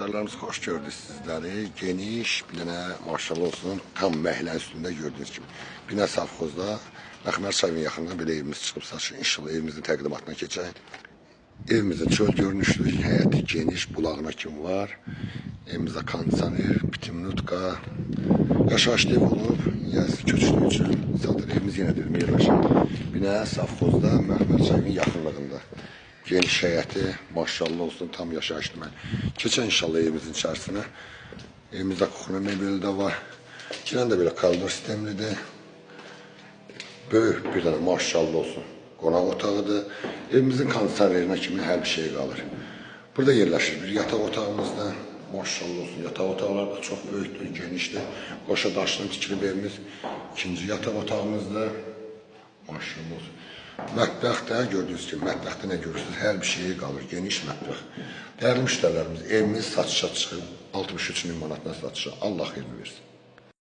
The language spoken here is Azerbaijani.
Tərəfdarlarımız xoş gördük sizləri. Geniş, bir dənə maşallah olsun, tam məhəllənin üstündə gördüyünüz kimi. Binə Savxozda, Məxmər çayının yaxınında belə evimiz çıxıb saçın. İnşallah evimizin təqdimatına keçək. Evimizin çöl görünüşlü, həyəti geniş, bulağına kimi var. Evimizdə kondisioner, bitiminudka, yaşayışlı ev olub. Yazı köçlü üçün zaten evimiz yenə dedim yerləşir. Binə Savxozda, Məxmər çayının yaxınlığında. Geniş həyəti, maşallah olsun, tam yaşayışlı mən. Keçən inşallah evimizin içərisinə. Evimizdə kuxuna mebeli də var. Girən də belə koridor sistemlidir. Böyük bir dənə maşallah olsun. Qonaq otağıdır. Evimizin kondisionerinə kimi hər bir şey qalır. Burada yerləşir bir yataq otağımızda. Maşallah olsun, yataq otaqlar da çox böyükdür, genişdir. Qoşa daşdan tikilib evimiz. İkinci yataq otağımızda. Maşallah olsun. Mətbəxdə gördüyünüz kimi, mətbəxdə nə görürsünüz? Hər bir şey qalır, geniş mətbəx. Dəyərli müştərilərimiz, evimiz satışa çıxıb 63 min manatına satışa. Allah xeyrini versin.